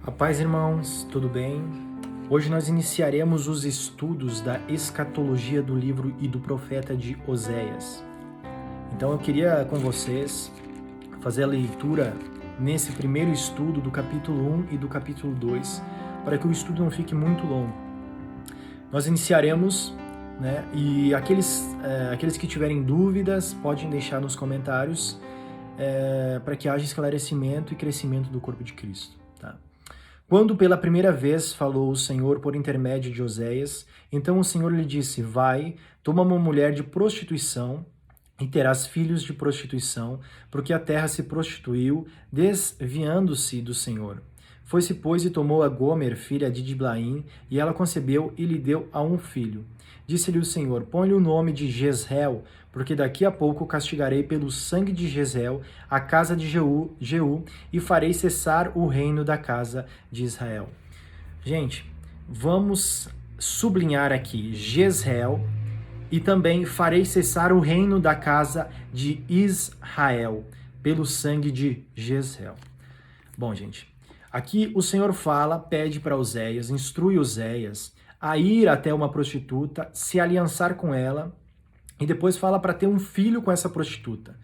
A paz, irmãos, tudo bem? Hoje nós iniciaremos os estudos da escatologia do livro e do profeta de Oséias. Então eu queria com vocês fazer a leitura nesse primeiro estudo do capítulo 1 e do capítulo 2, para que o estudo não fique muito longo. Nós iniciaremos, e aqueles que tiverem dúvidas podem deixar nos comentários para que haja esclarecimento e crescimento do corpo de Cristo. Tá? Quando pela primeira vez falou o Senhor por intermédio de Oséias, então o Senhor lhe disse: Vai, toma uma mulher de prostituição e terás filhos de prostituição, porque a terra se prostituiu, desviando-se do Senhor. Foi-se, pois, e tomou a Gomer, filha de Diblaim, e ela concebeu e lhe deu a um filho. Disse-lhe o Senhor: Põe-lhe o nome de Jezreel, porque daqui a pouco castigarei pelo sangue de Jezreel a casa de Jeú e farei cessar o reino da casa de Israel. Gente, vamos sublinhar aqui Jezreel e também farei cessar o reino da casa de Israel pelo sangue de Jezreel. Bom, gente, aqui o Senhor pede para Oséias, instrui Oséias a ir até uma prostituta, se aliançar com ela, e depois fala para ter um filho com essa prostituta.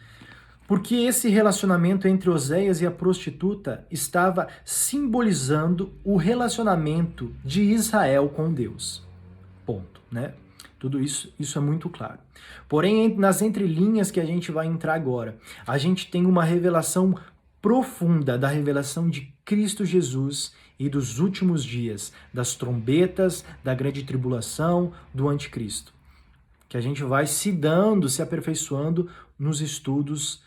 Porque esse relacionamento entre Oséias e a prostituta estava simbolizando o relacionamento de Israel com Deus. Ponto, né? Tudo isso é muito claro. Porém, nas entrelinhas que a gente vai entrar agora, a gente tem uma revelação profunda da revelação de Cristo Jesus e dos últimos dias, das trombetas, da grande tribulação, do anticristo, que a gente vai se aperfeiçoando nos estudos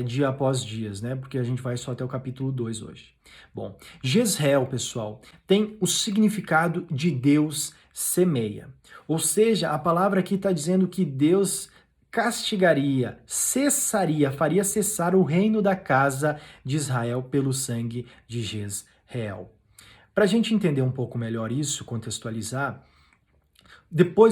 dia após dias, né? Porque a gente vai só até o capítulo 2 hoje. Bom, Jezreel, pessoal, tem o significado de Deus semeia. Ou seja, a palavra aqui está dizendo que Deus castigaria, faria cessar o reino da casa de Israel pelo sangue de Jezreel. Para a gente entender um pouco melhor isso, contextualizar,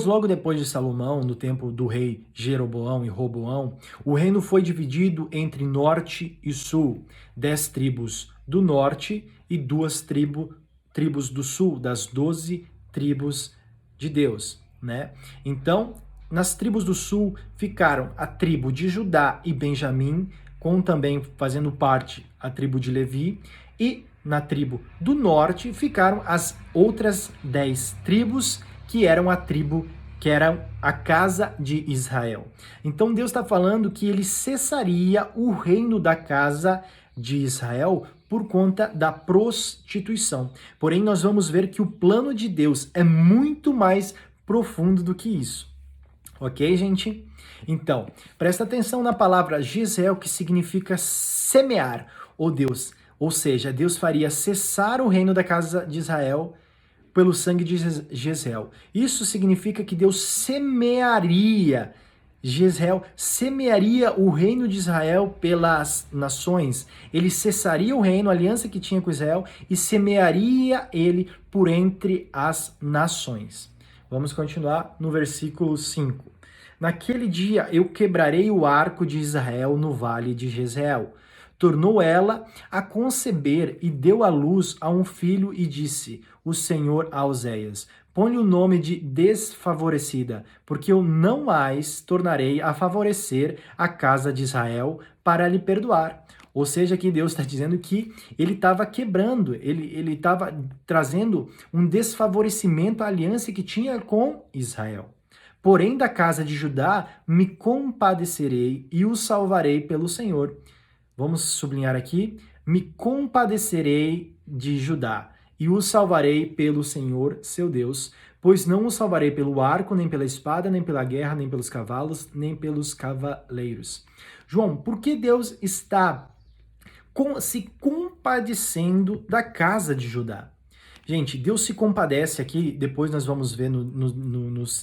logo depois de Salomão, no tempo do rei Jeroboão e Roboão, o reino foi dividido entre norte e sul, 10 tribos do norte e 2 tribos do sul, das 12 tribos de Deus, né? Então, nas tribos do sul ficaram a tribo de Judá e Benjamim, com também fazendo parte a tribo de Levi, e na tribo do norte ficaram as outras 10 tribos, que eram a casa de Israel. Então Deus está falando que ele cessaria o reino da casa de Israel por conta da prostituição. Porém, nós vamos ver que o plano de Deus é muito mais profundo do que isso. Ok, gente? Então, presta atenção na palavra Jezreel, que significa semear, ou seja, Deus faria cessar o reino da casa de Israel pelo sangue de Jezreel. Isso significa que Deus semearia o reino de Israel pelas nações. Ele cessaria o reino, a aliança que tinha com Israel, e semearia ele por entre as nações. Vamos continuar no versículo 5. Naquele dia eu quebrarei o arco de Israel no vale de Jezreel. Tornou ela a conceber e deu à luz a um filho e disse o Senhor a Oséias: Põe-lhe o nome de desfavorecida, porque eu não mais tornarei a favorecer a casa de Israel para lhe perdoar. Ou seja, que Deus está dizendo que ele estava quebrando, ele estava trazendo um desfavorecimento à aliança que tinha com Israel. Porém, da casa de Judá me compadecerei e o salvarei pelo Senhor. Vamos sublinhar aqui: me compadecerei de Judá e o salvarei pelo Senhor, seu Deus, pois não o salvarei pelo arco, nem pela espada, nem pela guerra, nem pelos cavalos, nem pelos cavaleiros. João, por que Deus está se compadecendo da casa de Judá? Gente, Deus se compadece aqui, depois nós vamos ver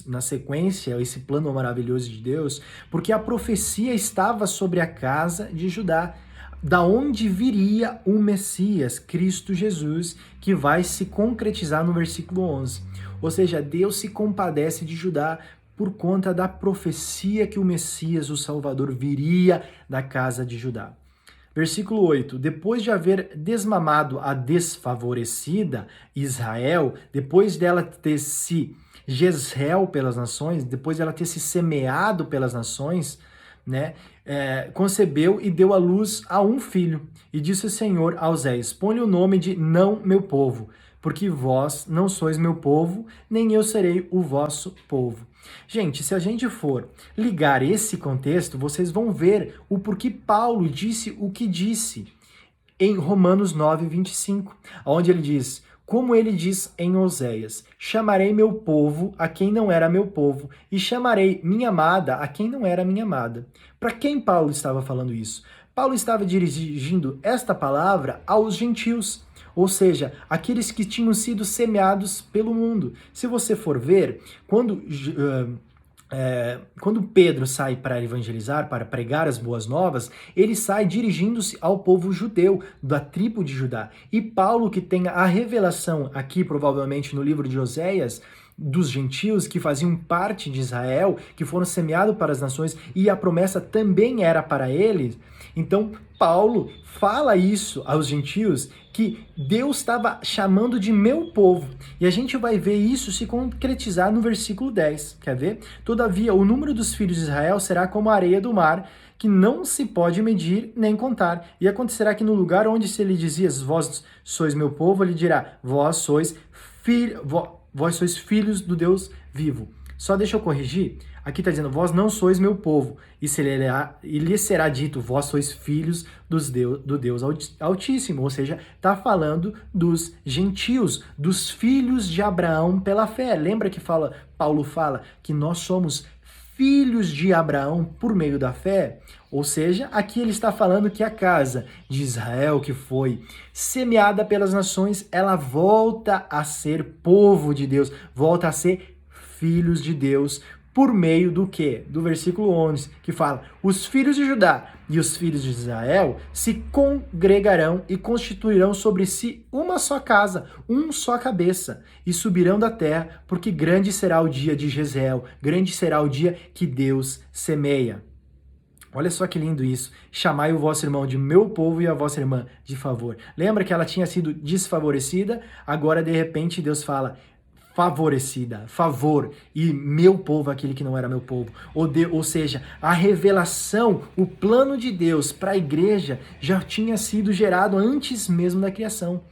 na sequência esse plano maravilhoso de Deus, porque a profecia estava sobre a casa de Judá, da onde viria o Messias, Cristo Jesus, que vai se concretizar no versículo 11. Ou seja, Deus se compadece de Judá por conta da profecia que o Messias, o Salvador, viria da casa de Judá. Versículo 8: depois de haver desmamado a desfavorecida Israel, depois dela ter se Jezreel pelas nações, depois dela ter se semeado pelas nações, né, concebeu e deu à luz a um filho. E disse o Senhor a Osés: põe-lhe o nome de não meu povo, porque vós não sois meu povo, nem eu serei o vosso povo. Gente, se a gente for ligar esse contexto, vocês vão ver o porquê Paulo disse o que disse em Romanos 9, 25, onde ele diz: como ele diz em Oséias, chamarei meu povo a quem não era meu povo, e chamarei minha amada a quem não era minha amada. Para quem Paulo estava falando isso? Paulo estava dirigindo esta palavra aos gentios, ou seja, aqueles que tinham sido semeados pelo mundo. Se você for ver, quando Pedro sai para evangelizar, para pregar as boas novas, ele sai dirigindo-se ao povo judeu, da tribo de Judá. E Paulo, que tem a revelação aqui, provavelmente no livro de Oséias, dos gentios que faziam parte de Israel, que foram semeados para as nações, e a promessa também era para eles. Então, Paulo fala isso aos gentios, que Deus estava chamando de meu povo. E a gente vai ver isso se concretizar no versículo 10. Quer ver? Todavia, o número dos filhos de Israel será como a areia do mar, que não se pode medir nem contar. E acontecerá que no lugar onde se lhe dizia, vós sois meu povo, ele dirá, vós sois filhos do Deus vivo. Só deixa eu corrigir. Aqui está dizendo, vós não sois meu povo. E lhe será dito, vós sois filhos do Deus Altíssimo. Ou seja, está falando dos gentios, dos filhos de Abraão pela fé. Lembra que Paulo fala que nós somos filhos de Abraão por meio da fé? Ou seja, aqui ele está falando que a casa de Israel, que foi semeada pelas nações, ela volta a ser povo de Deus, volta a ser filhos de Deus, por meio do quê? Do versículo 11, que fala, os filhos de Judá e os filhos de Israel se congregarão e constituirão sobre si uma só casa, um só cabeça, e subirão da terra, porque grande será o dia de Jezreel, grande será o dia que Deus semeia. Olha só que lindo isso. Chamai o vosso irmão de meu povo e a vossa irmã de favor. Lembra que ela tinha sido desfavorecida? Agora, de repente, Deus fala, favorecida, favor, e meu povo, aquele que não era meu povo. Ou seja, a revelação, o plano de Deus para a igreja já tinha sido gerado antes mesmo da criação.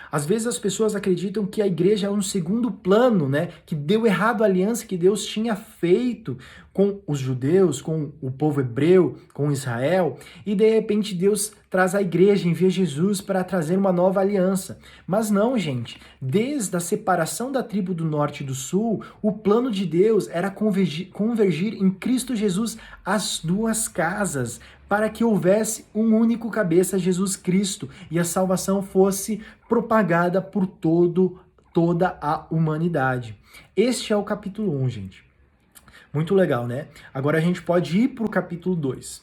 Às vezes as pessoas acreditam que a igreja é um segundo plano, né? Que deu errado a aliança que Deus tinha feito com os judeus, com o povo hebreu, com Israel, e de repente Deus traz a igreja, envia Jesus para trazer uma nova aliança. Mas não, gente. Desde a separação da tribo do norte e do sul, o plano de Deus era convergir em Cristo Jesus as duas casas, para que houvesse um único cabeça, Jesus Cristo, e a salvação fosse propagada por toda a humanidade. Este é o capítulo 1, gente. Muito legal, né? Agora a gente pode ir para o capítulo 2.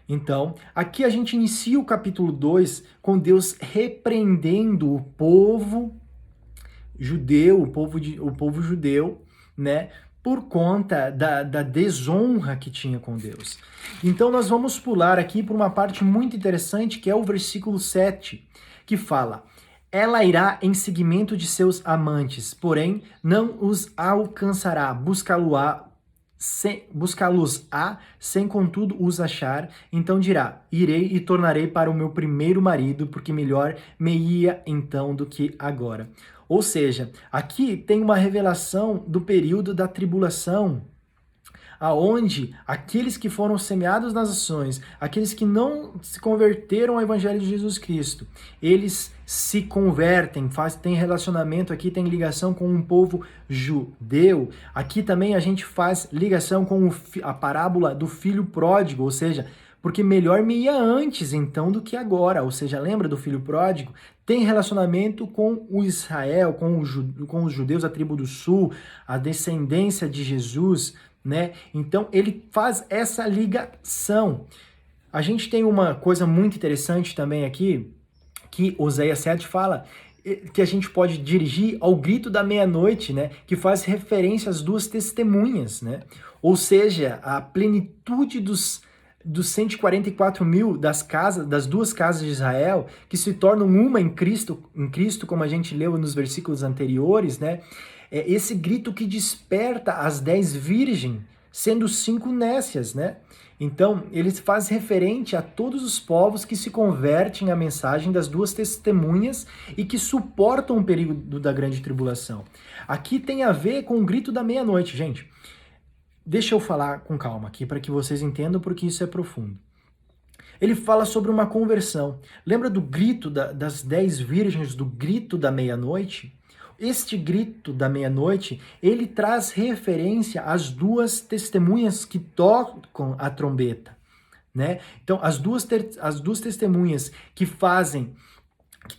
Então, aqui a gente inicia o capítulo 2 com Deus repreendendo o povo judeu, o povo judeu, né? Por conta da desonra que tinha com Deus. Então nós vamos pular aqui para uma parte muito interessante, que é o versículo 7, que fala, ela irá em seguimento de seus amantes, porém não os alcançará, buscá-los-á, sem contudo os achar, então dirá, irei e tornarei para o meu primeiro marido, porque melhor me ia então do que agora. Ou seja, aqui tem uma revelação do período da tribulação, aonde aqueles que foram semeados nas nações, aqueles que não se converteram ao Evangelho de Jesus Cristo, eles se convertem, tem relacionamento aqui, tem ligação com um povo judeu. Aqui também a gente faz ligação com a parábola do filho pródigo, ou seja, porque melhor me ia antes então do que agora. Ou seja, lembra do filho pródigo? Tem relacionamento com o Israel, com os judeus, a tribo do sul, a descendência de Jesus, né? Então ele faz essa ligação. A gente tem uma coisa muito interessante também aqui, que Oséias 7 fala, que a gente pode dirigir ao grito da meia-noite, né? Que faz referência às duas testemunhas, né? Ou seja, a plenitude dos dos 144 mil das duas casas de Israel, que se tornam uma em Cristo, como a gente leu nos versículos anteriores, né? É esse grito que desperta as 10 virgens, sendo 5 nécias, né? Então, ele faz referente a todos os povos que se convertem à mensagem das duas testemunhas e que suportam o período da grande tribulação. Aqui tem a ver com o grito da meia-noite, gente. Deixa eu falar com calma aqui para que vocês entendam, porque isso é profundo. Ele fala sobre uma conversão. Lembra do grito das 10 virgens, do grito da meia-noite? Este grito da meia-noite, ele traz referência às duas testemunhas que tocam a trombeta, né? Então, as duas testemunhas que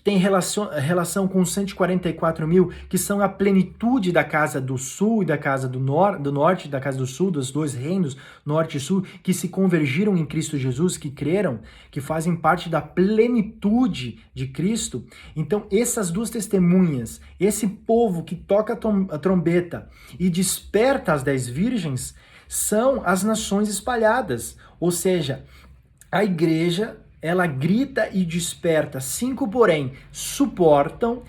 tem relação com os 144 mil, que são a plenitude da casa do sul e da casa do norte, da casa do sul, dos dois reinos, norte e sul, que se convergiram em Cristo Jesus, que creram, que fazem parte da plenitude de Cristo. Então, essas duas testemunhas, esse povo que toca a trombeta e desperta as 10 virgens, são as nações espalhadas, ou seja, a igreja, ela grita e desperta. 5, porém, suportam,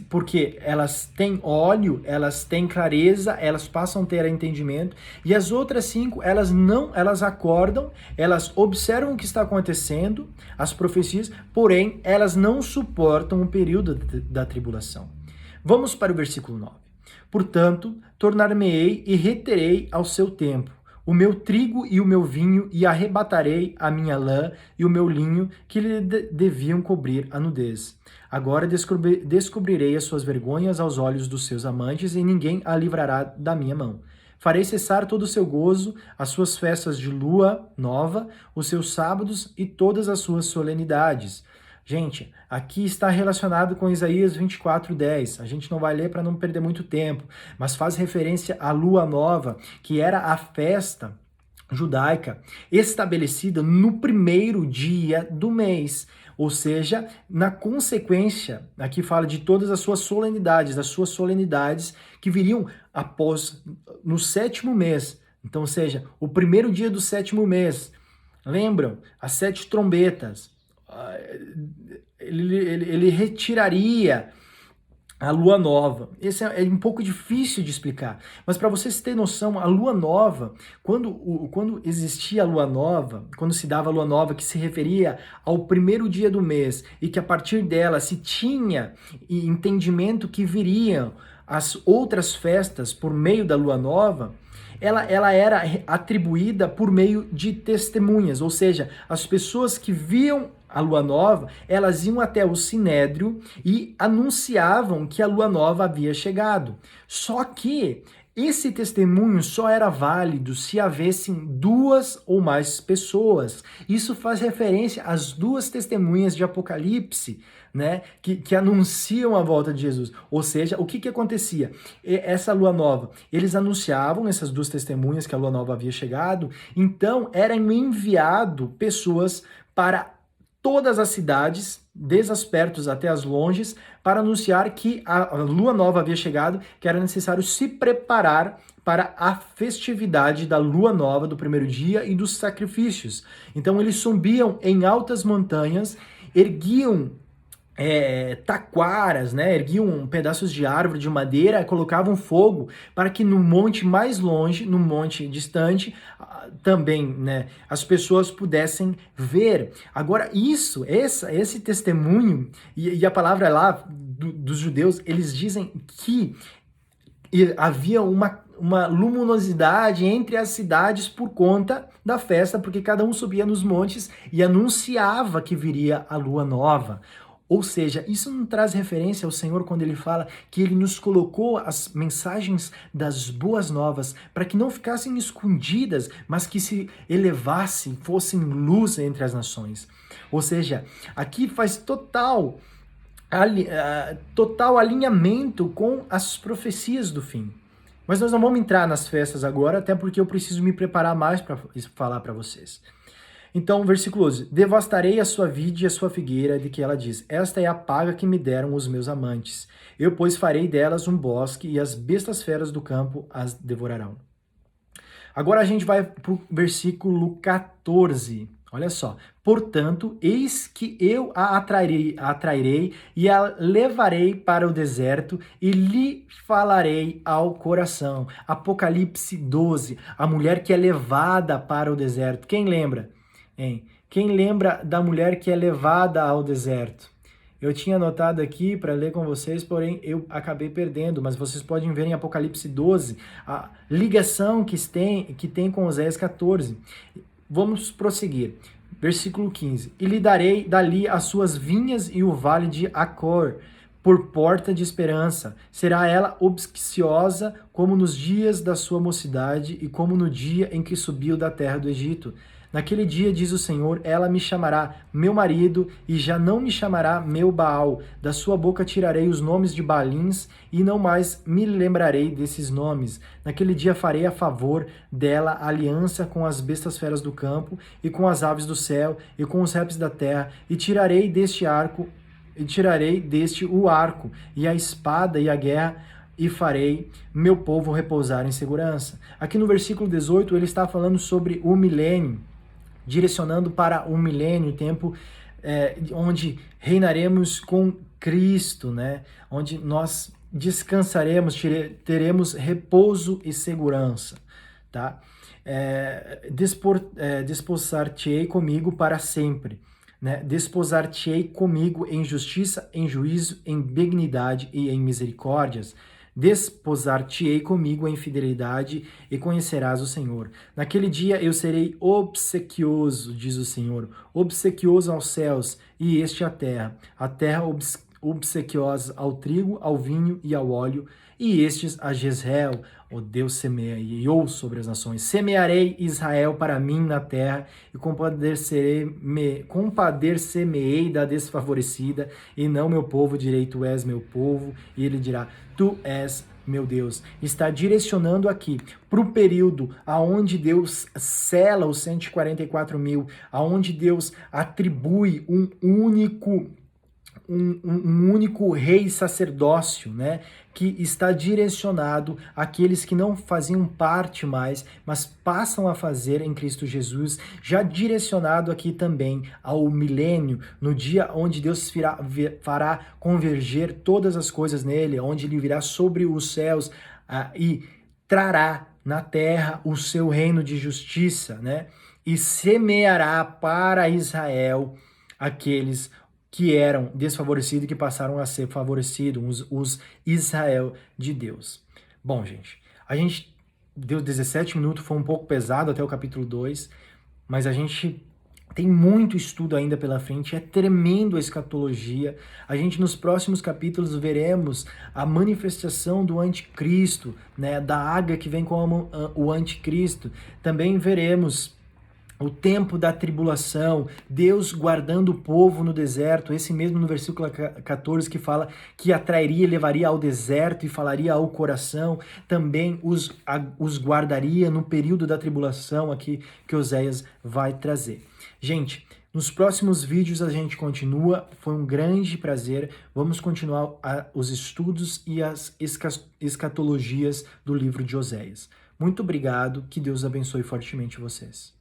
porque elas têm óleo, elas têm clareza, elas passam a ter entendimento. E as outras 5, elas acordam, elas observam o que está acontecendo, as profecias, porém, elas não suportam o período da tribulação. Vamos para o versículo 9. Portanto, tornar-me-ei e reterei ao seu tempo o meu trigo e o meu vinho, e arrebatarei a minha lã e o meu linho, que lhe deviam cobrir a nudez. Agora descobrirei as suas vergonhas aos olhos dos seus amantes, e ninguém a livrará da minha mão. Farei cessar todo o seu gozo, as suas festas de lua nova, os seus sábados e todas as suas solenidades. Gente, aqui está relacionado com Isaías 24:10. A gente não vai ler para não perder muito tempo, mas faz referência à lua nova, que era a festa judaica estabelecida no primeiro dia do mês. Ou seja, na consequência, aqui fala de todas as suas solenidades que viriam no 7º mês. Então, ou seja, o primeiro dia do 7º mês. Lembram? As 7 trombetas. Ele retiraria a lua nova. Esse é um pouco difícil de explicar, mas para vocês terem noção, a lua nova, quando existia a lua nova, quando se dava a lua nova, que se referia ao primeiro dia do mês, e que a partir dela se tinha entendimento que viriam as outras festas por meio da lua nova, ela era atribuída por meio de testemunhas, ou seja, as pessoas que viam a lua nova, elas iam até o sinédrio e anunciavam que a lua nova havia chegado. Só que esse testemunho só era válido se houvessem 2 ou mais pessoas. Isso faz referência às 2 testemunhas de Apocalipse, né, que anunciam a volta de Jesus. Ou seja, o que acontecia? Essa lua nova, eles anunciavam, essas 2 testemunhas, que a lua nova havia chegado, então eram enviado pessoas para todas as cidades, desde as pertos até as longes, para anunciar que a lua nova havia chegado, que era necessário se preparar para a festividade da lua nova do primeiro dia e dos sacrifícios. Então eles subiam em altas montanhas, erguiam taquaras, né? Erguiam pedaços de árvore, de madeira, colocavam fogo para que no monte mais longe, no monte distante, também, né, as pessoas pudessem ver. Agora, esse testemunho, e a palavra lá dos judeus, eles dizem que havia uma luminosidade entre as cidades por conta da festa, porque cada um subia nos montes e anunciava que viria a lua nova. Ou seja, isso não traz referência ao Senhor quando ele fala que ele nos colocou as mensagens das boas novas para que não ficassem escondidas, mas que se elevassem, fossem luz entre as nações. Ou seja, aqui faz total alinhamento com as profecias do fim. Mas nós não vamos entrar nas festas agora, até porque eu preciso me preparar mais para falar para vocês. Então, versículo 11: devastarei a sua vide e a sua figueira, de que ela diz: esta é a paga que me deram os meus amantes. Eu, pois, farei delas um bosque, e as bestas feras do campo as devorarão. Agora a gente vai para o versículo 14. Olha só. Portanto, eis que eu a atrairei e a levarei para o deserto e lhe falarei ao coração. Apocalipse 12. A mulher que é levada para o deserto. Quem lembra? Hein? Quem lembra da mulher que é levada ao deserto? Eu tinha anotado aqui para ler com vocês, porém eu acabei perdendo, mas vocês podem ver em Apocalipse 12 a ligação que tem com Oséias 14. Vamos prosseguir. Versículo 15. E lhe darei dali as suas vinhas e o vale de Acor, por porta de esperança. Será ela obsequiosa como nos dias da sua mocidade e como no dia em que subiu da terra do Egito. Naquele dia, diz o Senhor, ela me chamará meu marido e já não me chamará meu Baal. Da sua boca tirarei os nomes de Baalins e não mais me lembrarei desses nomes. Naquele dia farei a favor dela aliança com as bestas feras do campo e com as aves do céu e com os répteis da terra e tirarei deste o arco e a espada e a guerra e farei meu povo repousar em segurança. Aqui no versículo 18 ele está falando sobre o milênio, direcionando para o milênio, tempo onde reinaremos com Cristo, né? Onde nós descansaremos, teremos repouso e segurança, tá? Desposar-te-ei comigo para sempre, né? Desposar-te-ei comigo em justiça, em juízo, em benignidade e em misericórdias. Desposar-te-ei comigo em fidelidade e conhecerás o Senhor. Naquele dia eu serei obsequioso, diz o Senhor, obsequioso aos céus e este à terra. A terra obsequiosa ao trigo, ao vinho e ao óleo, e estes a Jezreel, o Deus semeou sobre as nações. Semearei Israel para mim na terra e compadecer-me-ei da desfavorecida, e não meu povo, direi, tu és meu povo, e ele dirá, tu és meu Deus. Está direcionando aqui para o período aonde Deus sela os 144 mil, aonde Deus atribui um único rei sacerdócio, né, que está direcionado àqueles que não faziam parte mais, mas passam a fazer em Cristo Jesus, já direcionado aqui também ao milênio, no dia onde Deus fará converger todas as coisas nele, onde ele virá sobre os céus e trará na terra o seu reino de justiça, né, e semeará para Israel aqueles que eram desfavorecidos e que passaram a ser favorecidos, os Israel de Deus. Bom, gente, a gente deu 17 minutos, foi um pouco pesado até o capítulo 2, mas a gente tem muito estudo ainda pela frente, é tremendo a escatologia. A gente nos próximos capítulos veremos a manifestação do anticristo, né, da águia que vem como o anticristo. Também veremos o tempo da tribulação, Deus guardando o povo no deserto, esse mesmo no versículo 14 que fala que atrairia e levaria ao deserto e falaria ao coração, também os guardaria no período da tribulação aqui que Oséias vai trazer. Gente, nos próximos vídeos a gente continua, foi um grande prazer, vamos continuar os estudos e as escatologias do livro de Oséias. Muito obrigado, que Deus abençoe fortemente vocês.